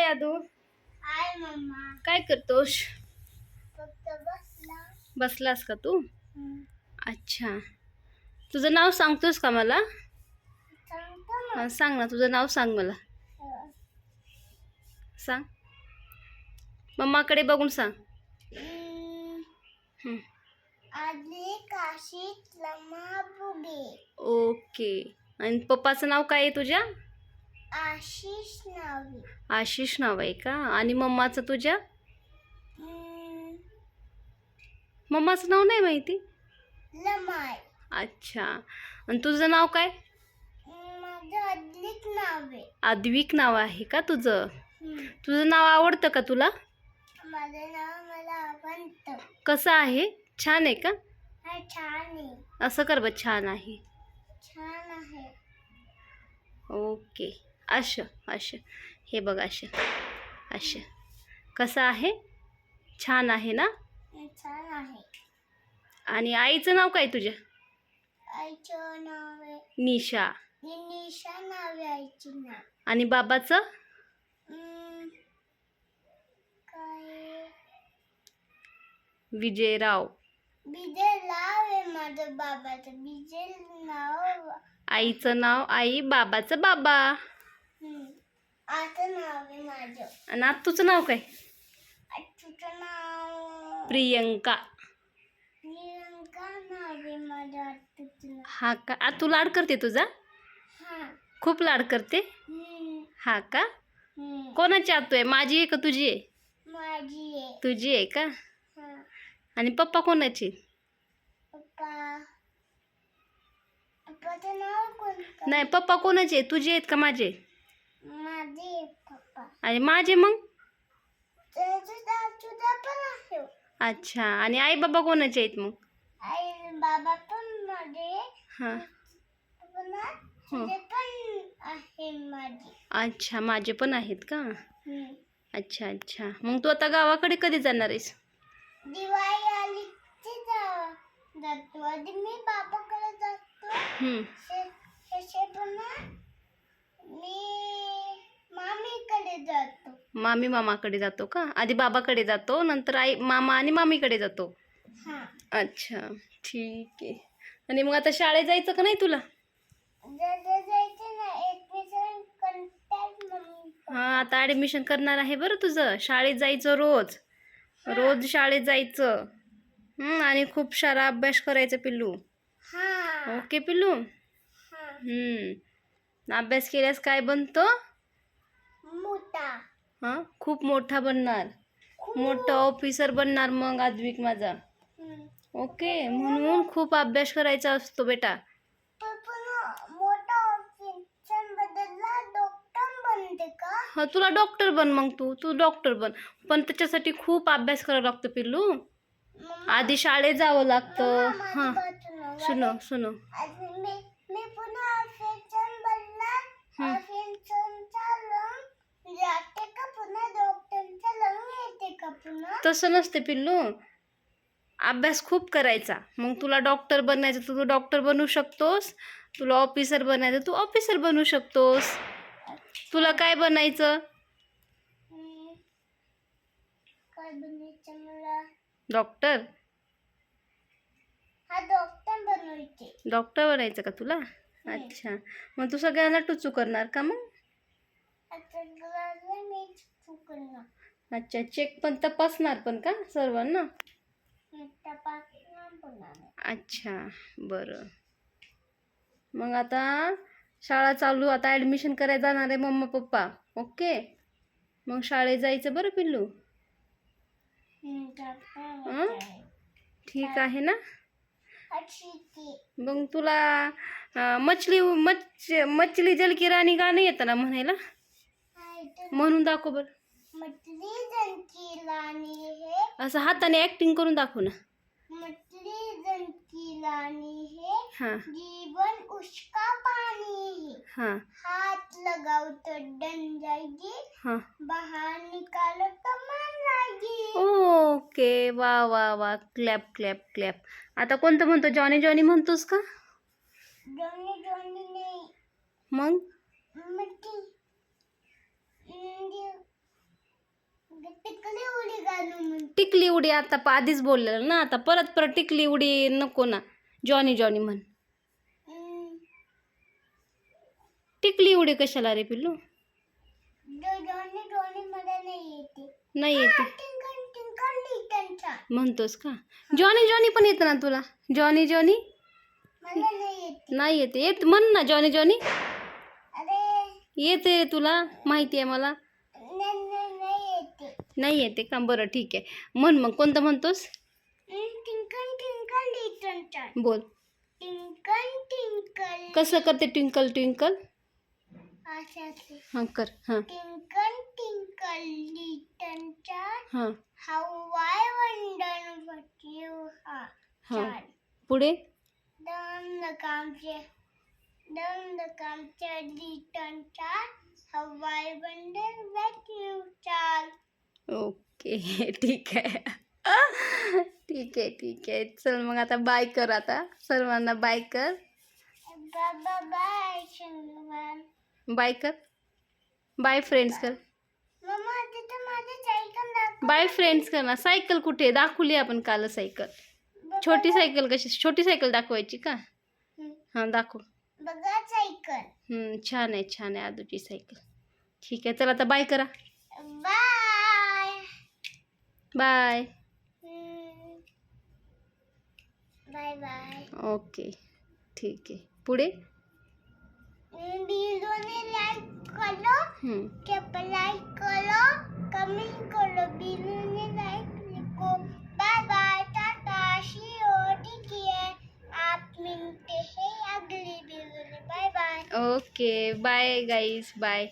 यादू. हाय mamma. काय करतोस? फक्त बसला. बसलास का तू? अच्छा. तुझं नाव सांगतोस का मला? सांगतो ना. हा, सांग ना, तुझं नाव सांग मला. सांग. मम्माकडे बघून सांग. आदली काशीत लम्हा बुगे. ओके. आणि पप्पाचं नाव काय आहे तुझ्या? आशिष नावी. आशिष नाव आहे का? आणि मम्माचं तुझ्या? मम्माचं नाव नाही माहिती? लमाय. अच्छा. आणि तुझं नाव काय? माझं आदलीक नाव आहे. आद्विक नाव आहे का तुझं? तुझं नाव आवडतं का तुला? माझं नाव मला आवडतं. कसं आहे? छान आहे का? हा, छान आहे. असं कर बघ, छान आहे. छान आहे. ओके. अशा हे बघ, अशा कसं आहे? छान आहे ना? छान आहे. आणि आईचं नाव काय तुझ्या? आईचं नाव आहे निशा. निशा नाव आहे आईची नाव. आणि बाबाचं? काय? विजयराव. विजय नाव आहे माझं बाबाचं. विजय नाव. आईचं नाव आई, बाबाचं बाबा. आता नाव आहे माझं. आणि आत्तूचं नाव काय? तुझं नाव? प्रियंका. प्रियंका नाव आहे माझं आत्तूचं नाव. हा का? आत्तू लाड करते तुझा? हा. खूप लाड करते? हा का? कोणाची आत्तू आहे? माझी आहे का तुझी आहे? माझी आहे. तुझी आहे का? आणि पप्पा कोणाचे? पप्पाचं नाव कोणतं? नाही, पप्पा कोणाचे? तुझे आहेत का माझे? माझे पप्पा. आणि माझे मग? तुझा पण आहे. अच्छा. आणि आई बाबा कोणाचे आहेत मग? आई बाबा पण माझे. हां. तुझे पण आहे माझे. अच्छा, माझे पण आहेत का? अच्छा अच्छा. मग तू आता गावाकडे कधी जाणार आहेस? दिवाळी आली की जातो. आधी मी बाबाकडे जातो. पुन्हा मी मामीकडे जातो. मामाकडे जातो का? आधी बाबाकडे जातो, नंतर आई, मामा आणि मामीकडे जातो. अच्छा, ठीक आहे. आणि मग आता शाळेत जायचं का नाही तुला? जायचं ना. हां, आता ॲडमिशन करणार आहे बरं तुझं. शाळेत जायचं रोज. रोज शाळेत जायचं. आणि खूप सारा अभ्यास करायचा पिल्लू. ओके पिल्लू? अभ्यास केल्यास काय बनतो? मोठा. हां, खूप मोठा बनणार. मोठा ऑफिसर बनणार मग आद्विक माझा. ओके, म्हणून खूप अभ्यास करायचा असतो बेटा. मोठा ऑफिसर बदलला डॉक्टर बनते का? हा, तुला डॉक्टर बन मग. तू डॉक्टर बन, पण त्याच्यासाठी खूप अभ्यास करावा लागतो पिल्लू. आधी शाळेत जावं लागतं. हां, सुनो. मी पुन्हा ऑफिसर बनला. जाते का पुन्हा डॉक्टरचा लंग येते का पुन्हा? तसं नसते पिल्लू. अभ्यास खूप करायचा. मग तुला डॉक्टर बनायचं तर तू डॉक्टर बनू शकतोस. तुला ऑफिसर बनायचं तू ऑफिसर बनू शकतोस. तुला काय बनायचं? काय बनायचं मला? डॉक्टर. हा, डॉक्टर बनायचे. डॉक्टर बनायचं का तुला? अच्छा. मग तू सगळ्यांना टुचू करणार का मग? अच्छा, चेक पण तपासणार पण का सर्वांना? अच्छा, बरं. मग आता शाळा चालू, आता ॲडमिशन करायला जाणार आहे मम्मा पप्पा. ओके, मग शाळेत जायचं बरं पिल्लू. ठीक आहे ना? मग तुला मछली जल की राणी गाणं येतं ना म्हणायला? म्हणून दाखव बरं. मछली जल की रानी है. असं हाताने ॲक्टिंग करून दाखव ना. मछली जल की रानी है. हाँ. जीवन उसका पानी है. हाँ. हाथ लगाओ तो डन जाएगी. हाँ. बाहर निकालो तो मर जाएगी. ओके, वा. Clap clap clap. आता कोणतं म्हणतो? जॉनी जॉनी म्हणतोस का? जॉनी नाही. मग? टिकली उडी आता आधीच बोललेलं ना, आता परत परत टिकली उडी नको ना. जॉनी जॉनी म्हण. टिकली उडी कशाला रे पिल्लू? जॉनी मला नाही येते. नाही येते टिंकल टिंकल लिटल स्टार म्हणतोस का? जॉनी जॉनी पण येतं ना तुला? जॉनी जॉनी मला नाही येते. नाही येते. म्हण ना जॉनी जॉनी. अरे येते रे तुला, माहिती आहे मला. नाही येते. नाही येते का? बरं ठीक आहे, म्हण मग. कोणतं म्हणतोस? Tinkle tinkle little star. बोल. टिंकल टिंकल कसं करते ट्विंकल ट्विंकल? असं असते. हां कर. हां टिंकल टिंकल लिटल स्टार, हां how I wonder what you are. हां पुढे. दम little star, how I wonder what you are. Okay ठीक आहे. ठीक आहे ठीक आहे. चल मग आता बाय कर. आता सर्वांना बाय कर. बाबा बाय शंभर. बाय कर. बाय फ्रेंड्स कर. मम्मा तिथं माझी सायकल दाखव. बाय फ्रेंड्स कर ना. सायकल कुठे? दाखवली आपण काल सायकल. छोटी सायकल कशी? छोटी सायकल दाखवायची का? हां दाखव. बघा सायकल. छान आहे छान आहे आदूची सायकल. ठीक आहे चल आता बाय करा. Bye bye. Bye bye. Okay ठीक आहे. पुढे. वीडियोने लाइक करो, लाइक करो, कमेंट करो. वीडियोने लाइक लिखो. Bye bye, tata, see you, take care. आप मिलते हैं अगली वीडियो में. Bye bye. Okay bye guys bye.